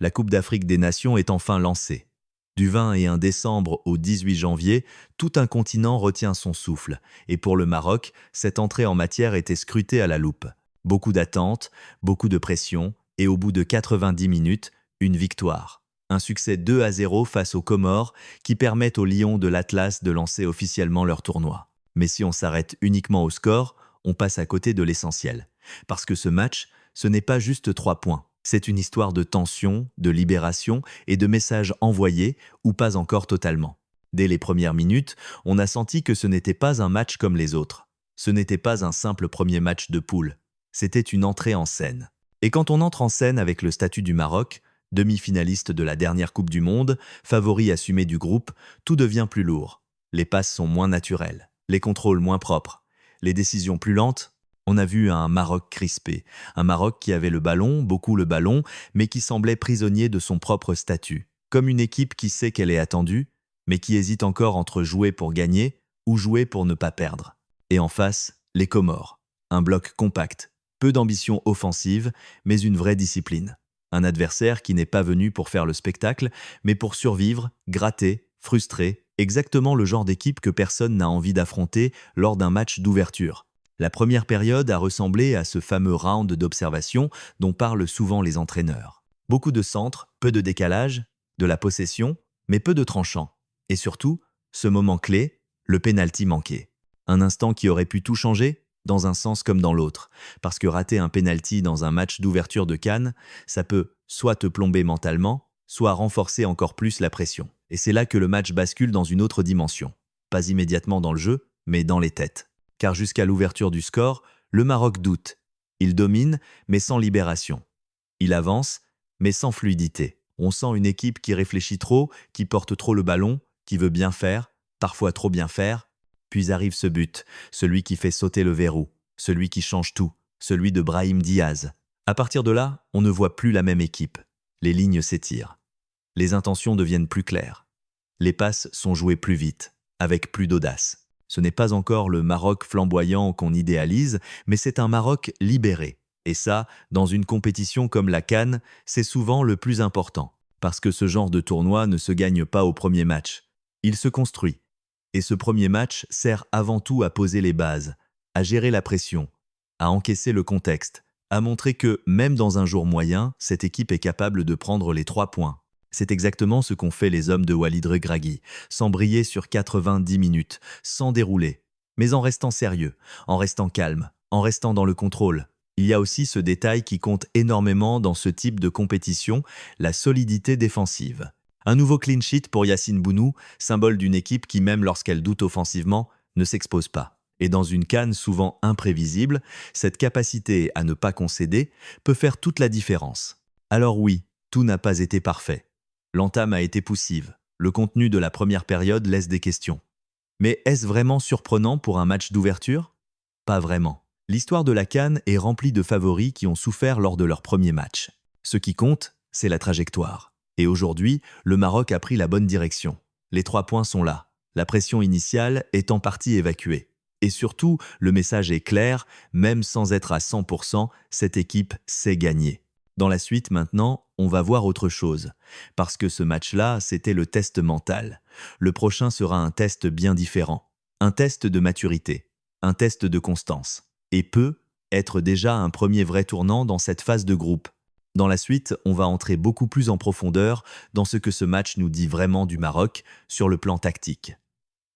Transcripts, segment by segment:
La Coupe d'Afrique des Nations est enfin lancée. Du 21 décembre au 18 janvier, tout un continent retient son souffle. Et pour le Maroc, cette entrée en matière était scrutée à la loupe. Beaucoup d'attentes, beaucoup de pression, et au bout de 90 minutes, une victoire. Un succès 2-0 face aux Comores qui permettent aux Lions de l'Atlas de lancer officiellement leur tournoi. Mais si on s'arrête uniquement au score, on passe à côté de l'essentiel. Parce que ce match, ce n'est pas juste 3 points. C'est une histoire de tension, de libération et de messages envoyés ou pas encore totalement. Dès les premières minutes, on a senti que ce n'était pas un match comme les autres. Ce n'était pas un simple premier match de poule. C'était une entrée en scène. Et quand on entre en scène avec le statut du Maroc, demi-finaliste de la dernière Coupe du Monde, favori assumé du groupe, tout devient plus lourd. Les passes sont moins naturelles, les contrôles moins propres, les décisions plus lentes. On a vu un Maroc crispé, un Maroc qui avait le ballon, beaucoup le ballon, mais qui semblait prisonnier de son propre statut, comme une équipe qui sait qu'elle est attendue, mais qui hésite encore entre jouer pour gagner ou jouer pour ne pas perdre. Et en face, les Comores, un bloc compact, peu d'ambition offensive, mais une vraie discipline. Un adversaire qui n'est pas venu pour faire le spectacle, mais pour survivre, gratter, frustrer, exactement le genre d'équipe que personne n'a envie d'affronter lors d'un match d'ouverture. La première période a ressemblé à ce fameux round d'observation dont parlent souvent les entraîneurs. Beaucoup de centres, peu de décalage, de la possession, mais peu de tranchants. Et surtout, ce moment clé, le pénalty manqué. Un instant qui aurait pu tout changer, dans un sens comme dans l'autre. Parce que rater un pénalty dans un match d'ouverture de CAN, ça peut soit te plomber mentalement, soit renforcer encore plus la pression. Et c'est là que le match bascule dans une autre dimension. Pas immédiatement dans le jeu, mais dans les têtes. Car jusqu'à l'ouverture du score, le Maroc doute. Il domine, mais sans libération. Il avance, mais sans fluidité. On sent une équipe qui réfléchit trop, qui porte trop le ballon, qui veut bien faire, parfois trop bien faire. Puis arrive ce but, celui qui fait sauter le verrou, celui qui change tout, celui de Brahim Diaz. À partir de là, on ne voit plus la même équipe. Les lignes s'étirent. Les intentions deviennent plus claires. Les passes sont jouées plus vite, avec plus d'audace. Ce n'est pas encore le Maroc flamboyant qu'on idéalise, mais c'est un Maroc libéré. Et ça, dans une compétition comme la CAN, c'est souvent le plus important. Parce que ce genre de tournoi ne se gagne pas au premier match. Il se construit. Et ce premier match sert avant tout à poser les bases, à gérer la pression, à encaisser le contexte, à montrer que, même dans un jour moyen, cette équipe est capable de prendre les 3 points. C'est exactement ce qu'ont fait les hommes de Walid Regragui, sans briller sur 90 minutes, sans dérouler, mais en restant sérieux, en restant calme, en restant dans le contrôle. Il y a aussi ce détail qui compte énormément dans ce type de compétition, la solidité défensive. Un nouveau clean sheet pour Yacine Bounou, symbole d'une équipe qui, même lorsqu'elle doute offensivement, ne s'expose pas. Et dans une CAN souvent imprévisible, cette capacité à ne pas concéder peut faire toute la différence. Alors oui, tout n'a pas été parfait. L'entame a été poussive. Le contenu de la première période laisse des questions. Mais est-ce vraiment surprenant pour un match d'ouverture? Pas vraiment. L'histoire de la CAN est remplie de favoris qui ont souffert lors de leur premier match. Ce qui compte, c'est la trajectoire. Et aujourd'hui, le Maroc a pris la bonne direction. Les 3 points sont là. La pression initiale est en partie évacuée. Et surtout, le message est clair, même sans être à 100%, cette équipe sait gagner. Dans la suite maintenant, on va voir autre chose. Parce que ce match-là, c'était le test mental. Le prochain sera un test bien différent. Un test de maturité. Un test de constance. Et peut être déjà un premier vrai tournant dans cette phase de groupe. Dans la suite, on va entrer beaucoup plus en profondeur dans ce que ce match nous dit vraiment du Maroc sur le plan tactique.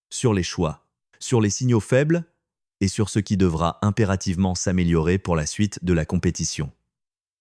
Sur les choix, sur les signaux faibles et sur ce qui devra impérativement s'améliorer pour la suite de la compétition.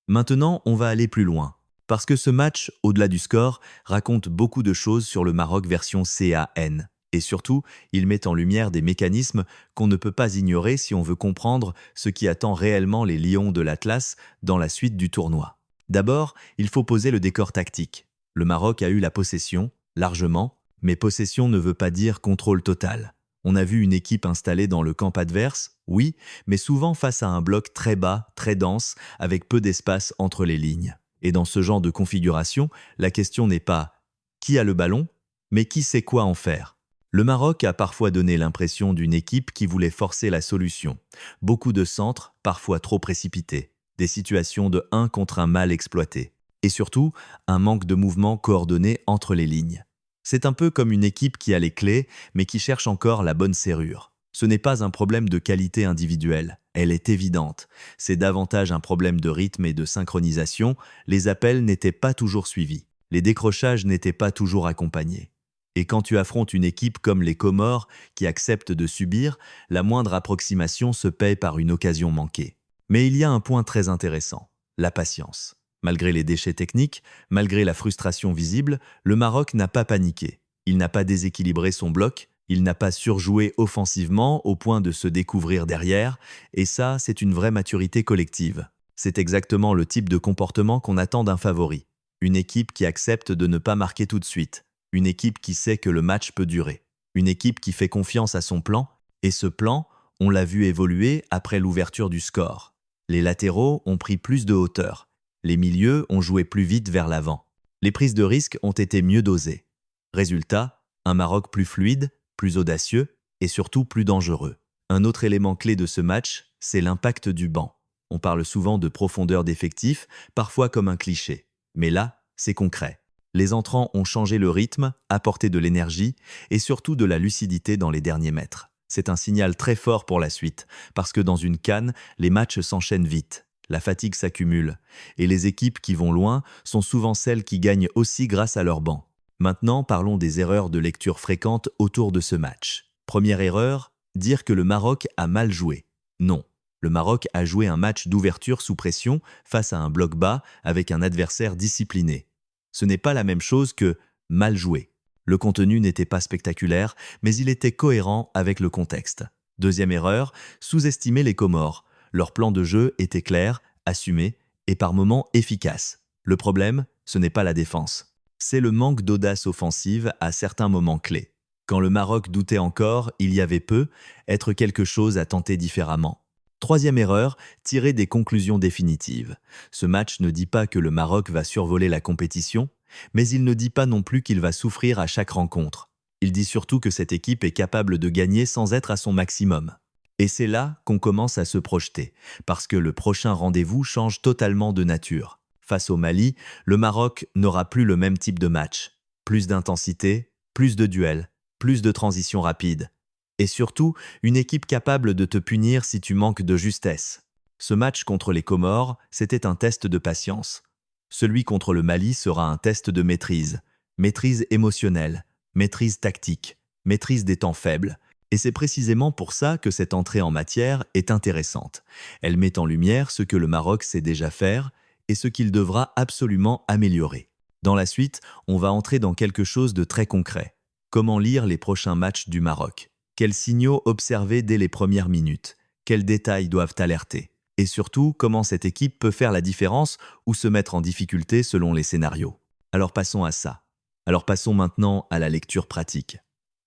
Maintenant, on va aller plus loin, parce que ce match, au-delà du score, raconte beaucoup de choses sur le Maroc version CAN. Et surtout, il met en lumière des mécanismes qu'on ne peut pas ignorer si on veut comprendre ce qui attend réellement les Lions de l'Atlas dans la suite du tournoi. D'abord, il faut poser le décor tactique. Le Maroc a eu la possession, largement, mais possession ne veut pas dire contrôle total. On a vu une équipe installée dans le camp adverse, oui, mais souvent face à un bloc très bas, très dense, avec peu d'espace entre les lignes. Et dans ce genre de configuration, la question n'est pas « qui a le ballon ?», mais « qui sait quoi en faire ?» Le Maroc a parfois donné l'impression d'une équipe qui voulait forcer la solution. Beaucoup de centres, parfois trop précipités. Des situations de 1 contre 1 mal exploitées. Et surtout, un manque de mouvement coordonné entre les lignes. C'est un peu comme une équipe qui a les clés, mais qui cherche encore la bonne serrure. Ce n'est pas un problème de qualité individuelle, elle est évidente. C'est davantage un problème de rythme et de synchronisation, les appels n'étaient pas toujours suivis, les décrochages n'étaient pas toujours accompagnés. Et quand tu affrontes une équipe comme les Comores, qui accepte de subir, la moindre approximation se paie par une occasion manquée. Mais il y a un point très intéressant, la patience. Malgré les déchets techniques, malgré la frustration visible, le Maroc n'a pas paniqué. Il n'a pas déséquilibré son bloc, il n'a pas surjoué offensivement au point de se découvrir derrière, et ça, c'est une vraie maturité collective. C'est exactement le type de comportement qu'on attend d'un favori. Une équipe qui accepte de ne pas marquer tout de suite. Une équipe qui sait que le match peut durer. Une équipe qui fait confiance à son plan, et ce plan, on l'a vu évoluer après l'ouverture du score. Les latéraux ont pris plus de hauteur. Les milieux ont joué plus vite vers l'avant. Les prises de risque ont été mieux dosées. Résultat, un Maroc plus fluide, plus audacieux et surtout plus dangereux. Un autre élément clé de ce match, c'est l'impact du banc. On parle souvent de profondeur d'effectif, parfois comme un cliché. Mais là, c'est concret. Les entrants ont changé le rythme, apporté de l'énergie et surtout de la lucidité dans les derniers mètres. C'est un signal très fort pour la suite, parce que dans une CAN, les matchs s'enchaînent vite. La fatigue s'accumule, et les équipes qui vont loin sont souvent celles qui gagnent aussi grâce à leur banc. Maintenant, parlons des erreurs de lecture fréquentes autour de ce match. Première erreur, dire que le Maroc a mal joué. Non, le Maroc a joué un match d'ouverture sous pression face à un bloc bas avec un adversaire discipliné. Ce n'est pas la même chose que mal joué. Le contenu n'était pas spectaculaire, mais il était cohérent avec le contexte. Deuxième erreur, sous-estimer les Comores. Leur plan de jeu était clair, assumé et par moments efficace. Le problème, ce n'est pas la défense. C'est le manque d'audace offensive à certains moments clés. Quand le Maroc doutait encore, il y avait peu, être quelque chose à tenter différemment. Troisième erreur, tirer des conclusions définitives. Ce match ne dit pas que le Maroc va survoler la compétition, mais il ne dit pas non plus qu'il va souffrir à chaque rencontre. Il dit surtout que cette équipe est capable de gagner sans être à son maximum. Et c'est là qu'on commence à se projeter, parce que le prochain rendez-vous change totalement de nature. Face au Mali, le Maroc n'aura plus le même type de match. Plus d'intensité, plus de duels, plus de transitions rapides. Et surtout, une équipe capable de te punir si tu manques de justesse. Ce match contre les Comores, c'était un test de patience. Celui contre le Mali sera un test de maîtrise. Maîtrise émotionnelle, maîtrise tactique, maîtrise des temps faibles. Et c'est précisément pour ça que cette entrée en matière est intéressante. Elle met en lumière ce que le Maroc sait déjà faire et ce qu'il devra absolument améliorer. Dans la suite, on va entrer dans quelque chose de très concret. Comment lire les prochains matchs du Maroc? Quels signaux observer dès les premières minutes? Quels détails doivent alerter? Et surtout, comment cette équipe peut faire la différence ou se mettre en difficulté selon les scénarios? Alors passons à ça. Alors passons maintenant à la lecture pratique.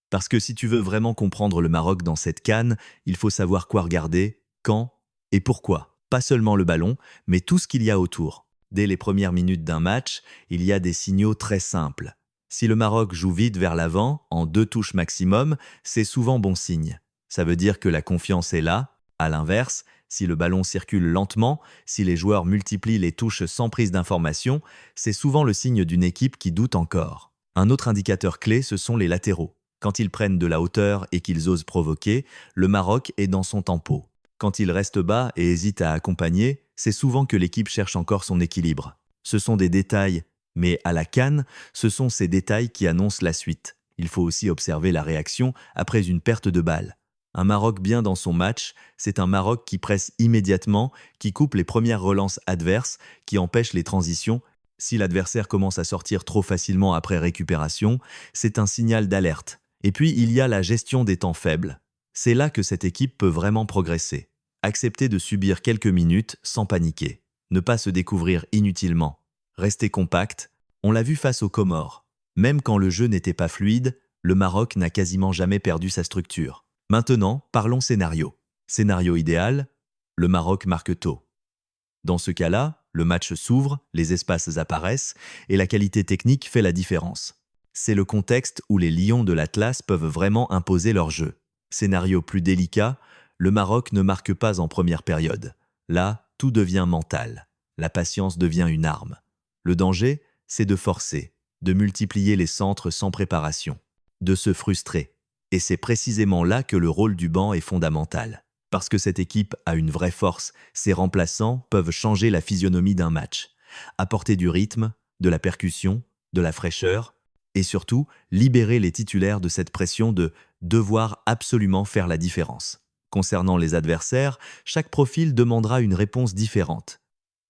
Parce que si tu veux vraiment comprendre le Maroc dans cette CAN, il faut savoir quoi regarder, quand et pourquoi. Pas seulement le ballon, mais tout ce qu'il y a autour. Dès les premières minutes d'un match, il y a des signaux très simples. Si le Maroc joue vite vers l'avant, en 2 touches maximum, c'est souvent bon signe. Ça veut dire que la confiance est là. À l'inverse, si le ballon circule lentement, si les joueurs multiplient les touches sans prise d'information, c'est souvent le signe d'une équipe qui doute encore. Un autre indicateur clé, ce sont les latéraux. Quand ils prennent de la hauteur et qu'ils osent provoquer, le Maroc est dans son tempo. Quand ils restent bas et hésitent à accompagner, c'est souvent que l'équipe cherche encore son équilibre. Ce sont des détails, mais à la CAN, ce sont ces détails qui annoncent la suite. Il faut aussi observer la réaction après une perte de balle. Un Maroc bien dans son match, c'est un Maroc qui presse immédiatement, qui coupe les premières relances adverses, qui empêche les transitions. Si l'adversaire commence à sortir trop facilement après récupération, c'est un signal d'alerte. Et puis, il y a la gestion des temps faibles. C'est là que cette équipe peut vraiment progresser. Accepter de subir quelques minutes sans paniquer. Ne pas se découvrir inutilement. Rester compact. On l'a vu face aux Comores. Même quand le jeu n'était pas fluide, le Maroc n'a quasiment jamais perdu sa structure. Maintenant, parlons scénario. Scénario idéal, le Maroc marque tôt. Dans ce cas-là, le match s'ouvre, les espaces apparaissent et la qualité technique fait la différence. C'est le contexte où les lions de l'Atlas peuvent vraiment imposer leur jeu. Scénario plus délicat, le Maroc ne marque pas en première période. Là, tout devient mental. La patience devient une arme. Le danger, c'est de forcer, de multiplier les centres sans préparation, de se frustrer. Et c'est précisément là que le rôle du banc est fondamental. Parce que cette équipe a une vraie force, ses remplaçants peuvent changer la physionomie d'un match, apporter du rythme, de la percussion, de la fraîcheur, et surtout libérer les titulaires de cette pression de devoir absolument faire la différence. Concernant les adversaires, chaque profil demandera une réponse différente.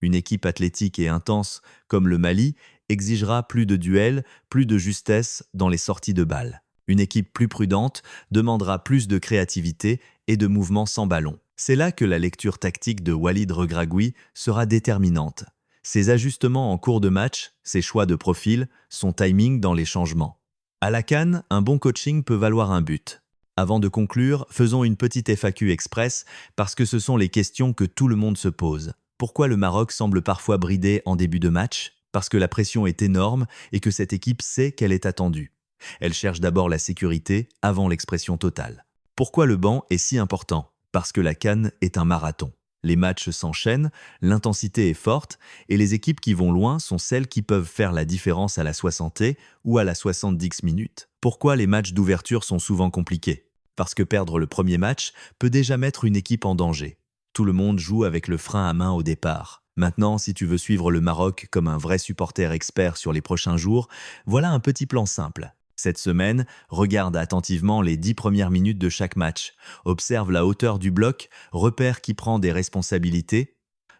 Une équipe athlétique et intense comme le Mali exigera plus de duels, plus de justesse dans les sorties de balles. Une équipe plus prudente demandera plus de créativité et de mouvements sans ballon. C'est là que la lecture tactique de Walid Regragui sera déterminante. Ses ajustements en cours de match, ses choix de profil, son timing dans les changements. À la CAN, un bon coaching peut valoir un but. Avant de conclure, faisons une petite FAQ express parce que ce sont les questions que tout le monde se pose. Pourquoi le Maroc semble parfois bridé en début de match? Parce que la pression est énorme et que cette équipe sait qu'elle est attendue. Elle cherche d'abord la sécurité avant l'expression totale. Pourquoi le banc est si important? Parce que la CAN est un marathon. Les matchs s'enchaînent, l'intensité est forte et les équipes qui vont loin sont celles qui peuvent faire la différence à la 60 ou à la 70 minutes. Pourquoi les matchs d'ouverture sont souvent compliqués? Parce que perdre le premier match peut déjà mettre une équipe en danger. Tout le monde joue avec le frein à main au départ. Maintenant, si tu veux suivre le Maroc comme un vrai supporter expert sur les prochains jours, voilà un petit plan simple. Cette semaine, regarde attentivement les 10 premières minutes de chaque match. Observe la hauteur du bloc, repère qui prend des responsabilités,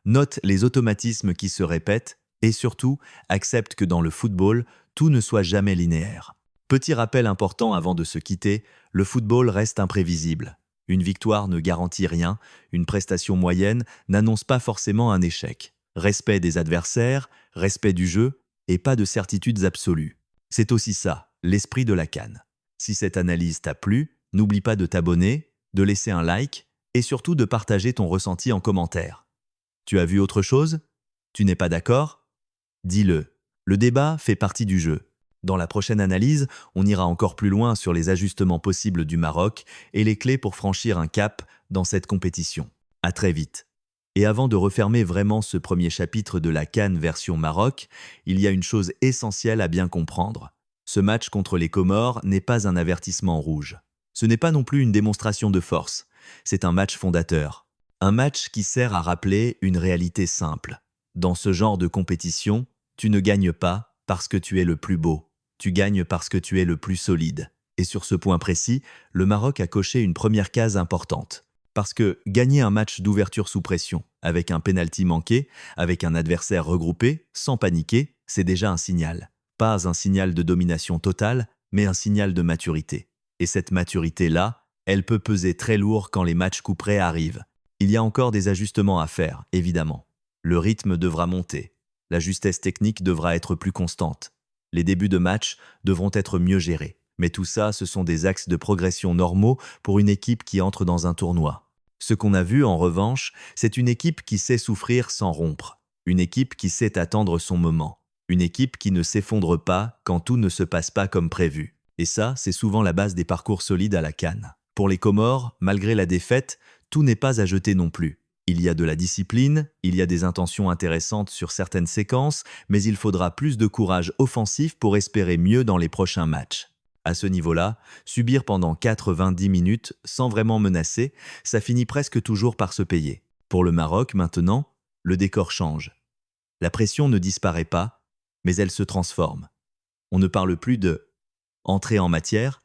note les automatismes qui se répètent et surtout, accepte que dans le football, tout ne soit jamais linéaire. Petit rappel important avant de se quitter, le football reste imprévisible. Une victoire ne garantit rien, une prestation moyenne n'annonce pas forcément un échec. Respect des adversaires, respect du jeu et pas de certitudes absolues. C'est aussi ça, l'esprit de la CAN. Si cette analyse t'a plu, n'oublie pas de t'abonner, de laisser un like et surtout de partager ton ressenti en commentaire. Tu as vu autre chose? Tu n'es pas d'accord? Dis-le. Le débat fait partie du jeu. Dans la prochaine analyse, on ira encore plus loin sur les ajustements possibles du Maroc et les clés pour franchir un cap dans cette compétition. À très vite. Et avant de refermer vraiment ce premier chapitre de la CAN version Maroc, il y a une chose essentielle à bien comprendre. Ce match contre les Comores n'est pas un avertissement rouge. Ce n'est pas non plus une démonstration de force. C'est un match fondateur. Un match qui sert à rappeler une réalité simple. Dans ce genre de compétition, tu ne gagnes pas parce que tu es le plus beau. Tu gagnes parce que tu es le plus solide. Et sur ce point précis, le Maroc a coché une première case importante. Parce que gagner un match d'ouverture sous pression, avec un pénalty manqué, avec un adversaire regroupé, sans paniquer, c'est déjà un signal. Pas un signal de domination totale, mais un signal de maturité. Et cette maturité-là, elle peut peser très lourd quand les matchs couperets arrivent. Il y a encore des ajustements à faire, évidemment. Le rythme devra monter. La justesse technique devra être plus constante. Les débuts de match devront être mieux gérés. Mais tout ça, ce sont des axes de progression normaux pour une équipe qui entre dans un tournoi. Ce qu'on a vu, en revanche, c'est une équipe qui sait souffrir sans rompre. Une équipe qui sait attendre son moment. Une équipe qui ne s'effondre pas quand tout ne se passe pas comme prévu. Et ça, c'est souvent la base des parcours solides à la CAN. Pour les Comores, malgré la défaite, tout n'est pas à jeter non plus. Il y a de la discipline, il y a des intentions intéressantes sur certaines séquences, mais il faudra plus de courage offensif pour espérer mieux dans les prochains matchs. À ce niveau-là, subir pendant 90 minutes sans vraiment menacer, ça finit presque toujours par se payer. Pour le Maroc, maintenant, le décor change. La pression ne disparaît pas, mais elle se transforme. On ne parle plus de « entrée en matière »,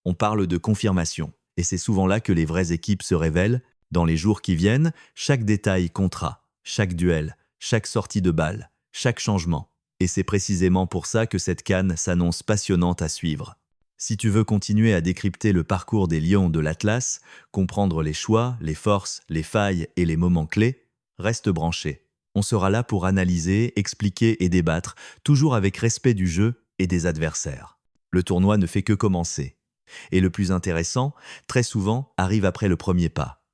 on parle de confirmation. Et c'est souvent là que les vraies équipes se révèlent. Dans les jours qui viennent, chaque détail comptera, chaque duel, chaque sortie de balle, chaque changement. Et c'est précisément pour ça que cette CAN s'annonce passionnante à suivre. Si tu veux continuer à décrypter le parcours des Lions de l'Atlas, comprendre les choix, les forces, les failles et les moments clés, reste branché. On sera là pour analyser, expliquer et débattre, toujours avec respect du jeu et des adversaires. Le tournoi ne fait que commencer. Et le plus intéressant, très souvent, arrive après le premier pas.